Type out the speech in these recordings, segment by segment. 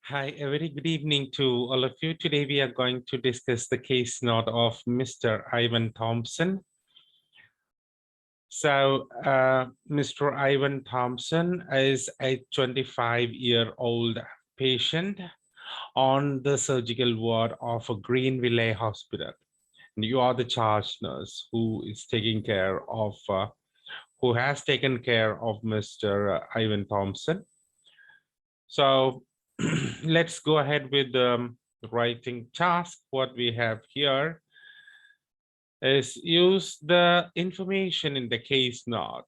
Hi, a very good evening to all of you. Today we are going to discuss the case note of Mr. Ivan Thompson. So Mr. Ivan Thompson is a 25-year-old patient on the surgical ward of a Greenville Hospital. You are the charge nurse who is taking care of, who has taken care of Mr. Ivan Thompson. So let's go ahead with the writing task. What we have here is use the information in the case note.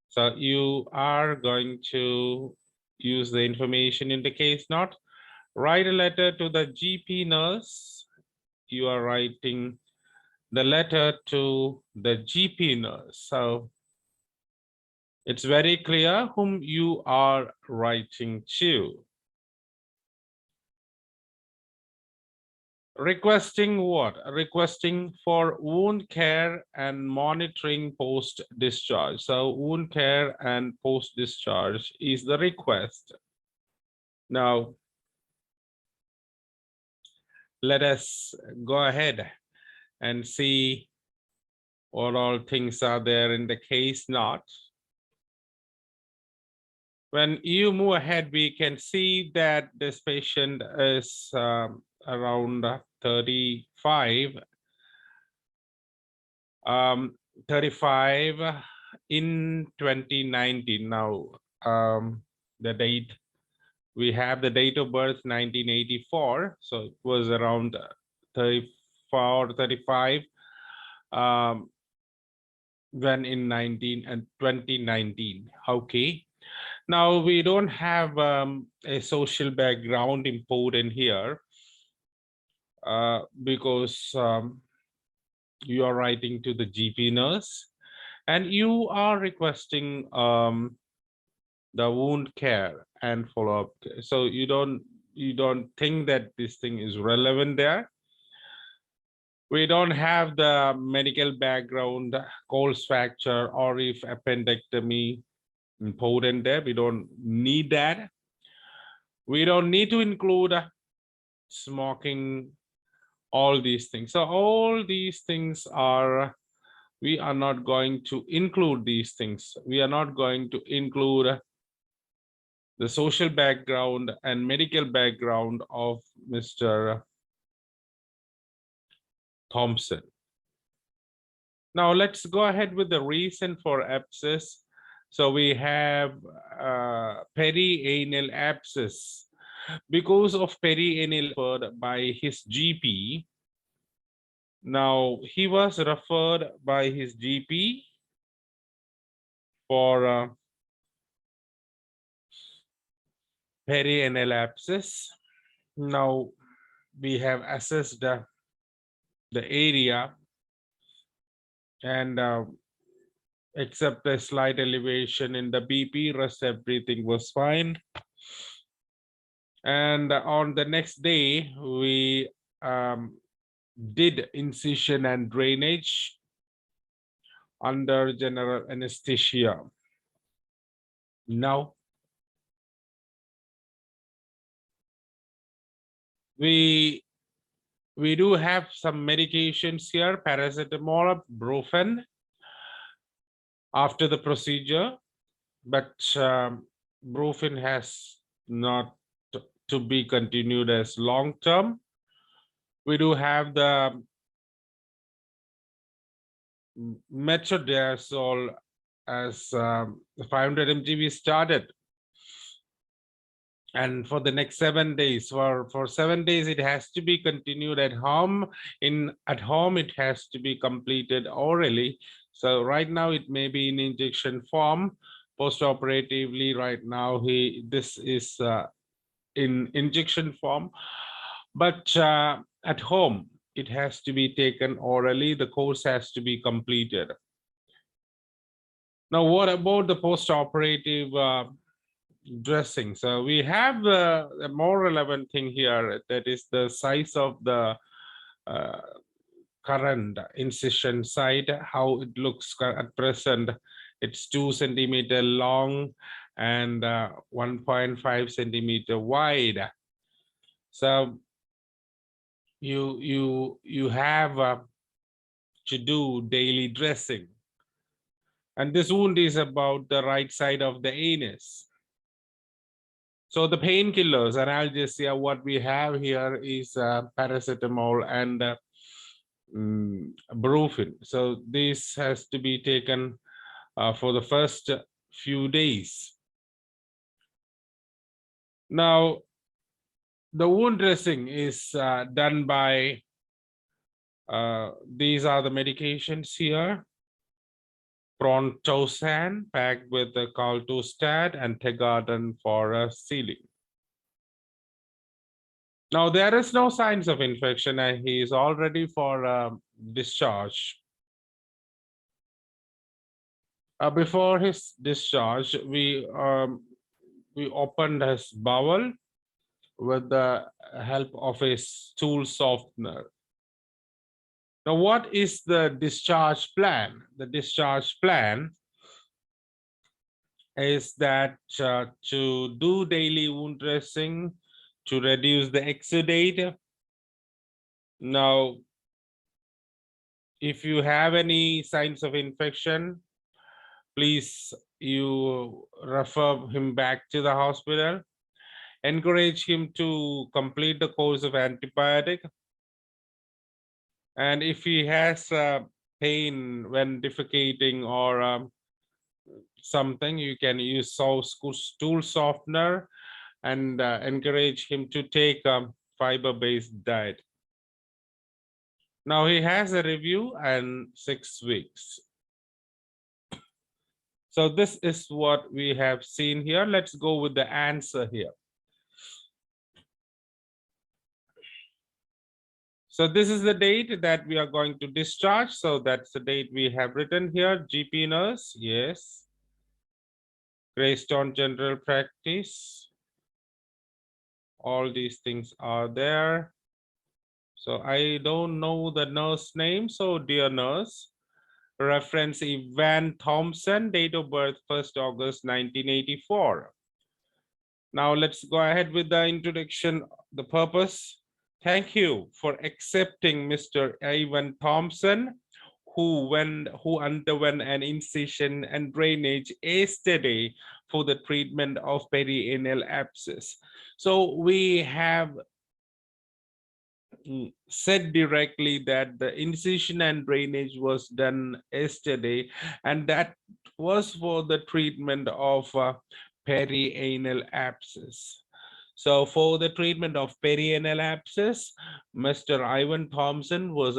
So you are going to use the information in the case note. Write a letter to the GP nurse. You are writing the letter to the GP nurse. So it's very clear whom you are writing to. Requesting what? Requesting for wound care and monitoring post-discharge. So wound care and post-discharge is the request. Now, let us go ahead and see what all things are there in the case note. When you move ahead, we can see that this patient is around 35. 35 in 2019. Now, the date, we have the date of birth 1984. So it was around 34, 35 when in 2019. Okay. Now we don't have a social background important here because you are writing to the GP nurse and you are requesting the wound care and follow-up. So you don't think that this thing is relevant there. We don't have the medical background, Cole's fracture, or if appendectomy important there. We don't need that. We don't need to include smoking, all these things. So all these things are, we are not going to include these things. We are not going to include the social background and medical background of Mr. Thompson. Now let's go ahead with the reason for abscess. So we have perianal abscess. Because of perianal referred by his GP. Now he was referred by his GP for perianal abscess. Now we have assessed the area and except a slight elevation in the BP, rest everything was fine. And on the next day, we did incision and drainage under general anesthesia. Now, we do have some medications here, paracetamol, brufen, after the procedure, but brufen has not to be continued as long term. We do have the metronidazole as 500 mg we started, and for the next 7 days, for 7 days it has to be continued at home. At home it has to be completed orally. So right now it may be in injection form. Post-operatively right now this is in injection form, but at home it has to be taken orally. The course has to be completed. Now what about the post-operative dressing? So we have a more relevant thing here, that is the size of the current incision site, how it looks at present. It's 2 centimeter long and 1.5 centimeter wide. So you have to do daily dressing, and this wound is about the right side of the anus. So the painkillers, analgesia, what we have here is paracetamol and brufen. So this has to be taken for the first few days. Now, the wound dressing is done by, these are the medications here. Prontosan packed with the Caltostat and Tegaden for sealing. Now, there is no signs of infection and he is all ready for discharge. Before his discharge, we opened his bowel with the help of a stool softener. Now, what is the discharge plan? The discharge plan is that to do daily wound dressing to reduce the exudate. Now, if you have any signs of infection, please you refer him back to the hospital. Encourage him to complete the course of antibiotic. And if he has pain when defecating or something, you can use stool softener and encourage him to take a fiber-based diet. Now he has a review and 6 weeks. So this is what we have seen here. Let's go with the answer here. So this is the date that we are going to discharge. So that's the date we have written here. GP nurse, yes. Greystone General Practice. All these things are there. So I don't know the nurse name. So dear nurse, reference Evan Thompson, date of birth 1st August 1984. Now let's go ahead with the introduction, the purpose. Thank you for accepting Mr. Ivan Thompson, who underwent an incision and drainage yesterday for the treatment of perianal abscess. So we have said directly that the incision and drainage was done yesterday, and that was for the treatment of perianal abscess. So for the treatment of perianal abscess, Mr. Ivan Thompson was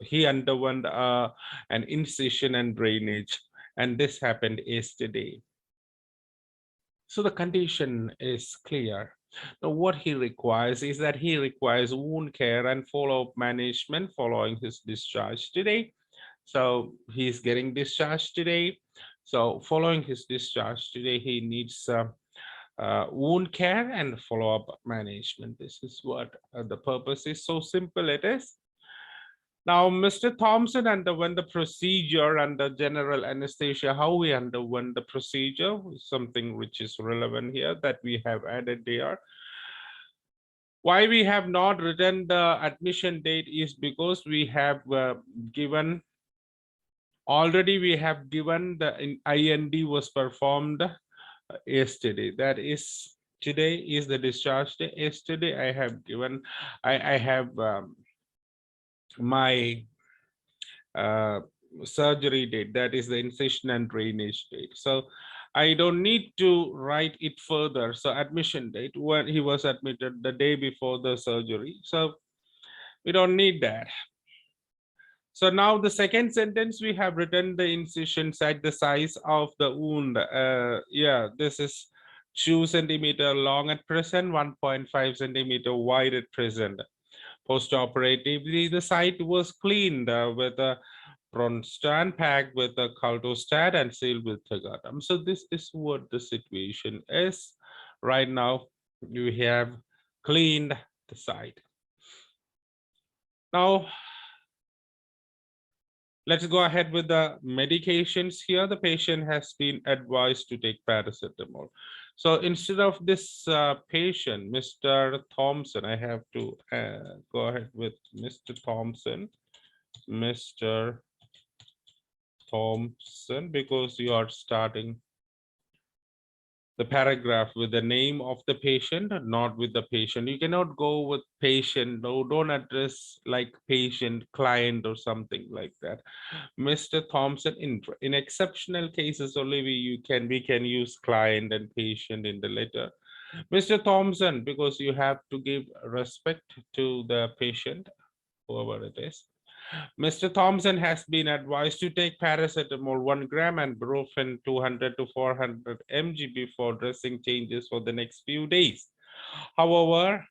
he underwent an incision and drainage, and this happened yesterday. So the condition is clear. Now, what he requires is that he requires wound care and follow-up management following his discharge today. So he's getting discharged today. So following his discharge today, he needs wound care and follow-up management. This is what the purpose is. So simple it is. Now, Mr. Thompson underwent the procedure under general anesthesia. How we underwent the procedure, something which is relevant here that we have added there. Why we have not written the admission date is because we have given, already we have given the IND was performed yesterday. That is, today is the discharge day. Yesterday I have given, I have my surgery date, that is the incision and drainage date. So I don't need to write it further. So admission date, when he was admitted the day before the surgery. So we don't need that. So now the second sentence, we have written the incisions at the size of the wound. Yeah, this is 2 centimeter long at present, 1.5 centimeter wide at present. Post-operatively, the site was cleaned with a Pronstan packed with a Caltostat and sealed with Tegatum. So this is what the situation is. Right now, we have cleaned the site. Now, let's go ahead with the medications here. The patient has been advised to take paracetamol. So instead of this patient, Mr. Thompson, I have to go ahead with Mr. Thompson, Mr. Thompson, because you are starting the paragraph with the name of the patient, not with the patient. You cannot go with patient. No, don't address like patient, client, or something like that. Mr. Thompson, in exceptional cases only we can use client and patient in the letter. Mr. Thompson, because you have to give respect to the patient, whoever it is. Mr. Thompson has been advised to take paracetamol 1 gram and brufen 200 to 400 mg before dressing changes for the next few days. However,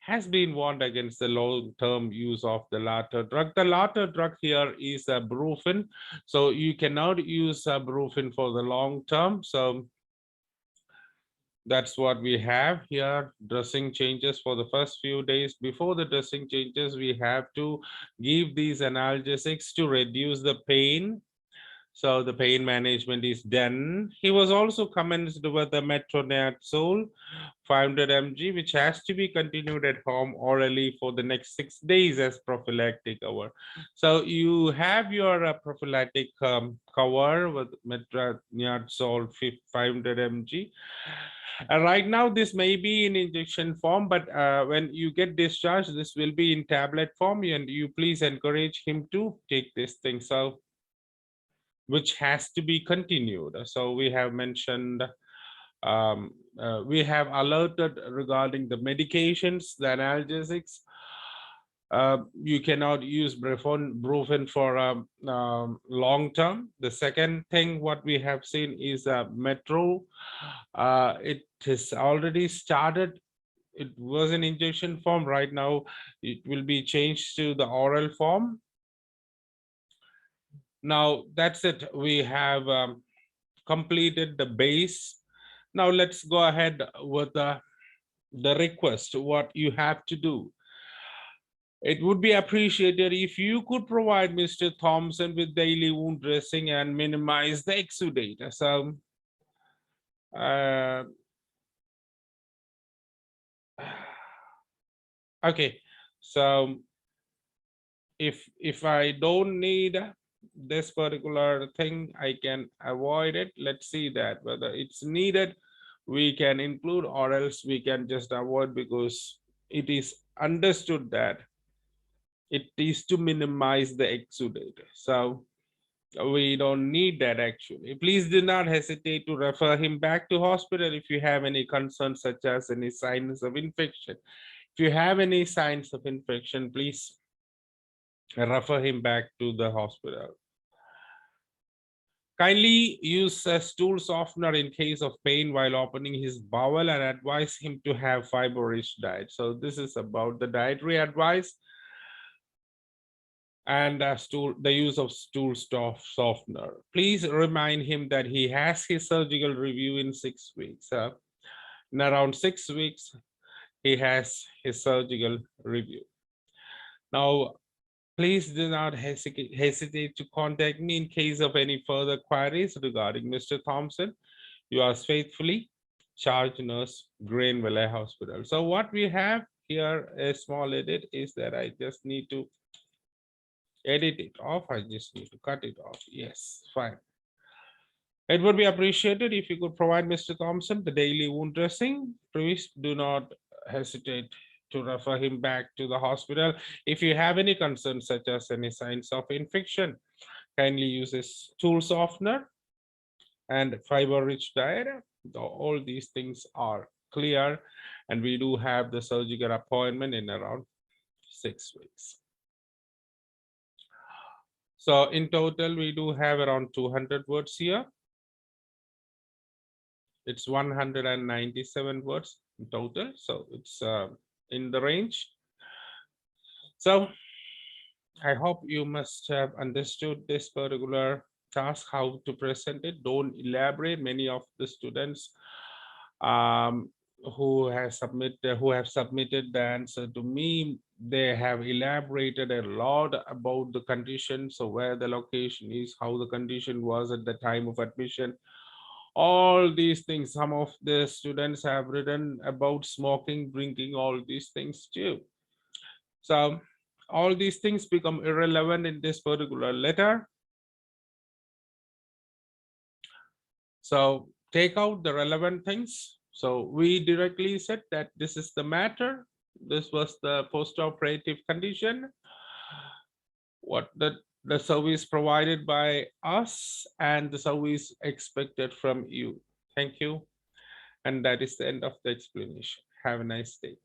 has been warned against the long-term use of the latter drug. The latter drug here is brufen, so you cannot use brufen for the long term. So that's what we have here. Dressing changes for the first few days. Before the dressing changes, we have to give these analgesics to reduce the pain. So the pain management is done. He was also commenced with the metronidazole 500 mg, which has to be continued at home orally for the next 6 days as prophylactic cover. So you have your prophylactic cover with metronidazole 500 mg. Right now, this may be in injection form, but when you get discharged, this will be in tablet form, and you please encourage him to take this thing. So which has to be continued. So we have mentioned, we have alerted regarding the medications, the analgesics. You cannot use brufen for long term. The second thing what we have seen is metro. It has already started. It was an injection form. Right now, it will be changed to the oral form. Now that's it. We have completed the base. Now let's go ahead with the request, what you have to do. It would be appreciated if you could provide Mr. Thompson with daily wound dressing and minimize the exudate. So, okay, so if I don't need this particular thing, I can avoid it. Let's see that whether it's needed, we can include, or else we can just avoid, because it is understood that it is to minimize the exudate. So we don't need that actually. Please do not hesitate to refer him back to hospital if you have any concerns, such as any signs of infection. If you have any signs of infection, please refer him back to the hospital. Kindly use a stool softener in case of pain while opening his bowel, and advise him to have fiber-rich diet. So this is about the dietary advice and the use of stool softener. Please remind him that he has his surgical review in 6 weeks. In around 6 weeks, he has his surgical review. Now, please do not hesitate to contact me in case of any further queries regarding Mr. Thompson. Yours faithfully, Charge Nurse, Green Valley Hospital. So what we have here, a small edit, is that I just need to edit it off. I just need to cut it off. Yes, fine. It would be appreciated if you could provide Mr. Thompson the daily wound dressing. Please do not hesitate to refer him back to the hospital. If you have any concerns, such as any signs of infection, kindly use a stool softener and fiber-rich diet. All these things are clear, and we do have the surgical appointment in around 6 weeks. So in total, we do have around 200 words here. It's 197 words in total, so it's in the range. So I hope you must have understood this particular task, how to present it. Don't elaborate. Many of the students who have submitted the answer to me, they have elaborated a lot about the condition. So where the location is, how the condition was at the time of admission, All these things, some of the students have written about smoking, drinking, all these things too. So all these things become irrelevant in this particular letter. So take out the relevant things. So we directly said that this is the matter. This was the post-operative condition. What the service provided by us and the service expected from you. Thank you. And that is the end of the explanation. Have a nice day.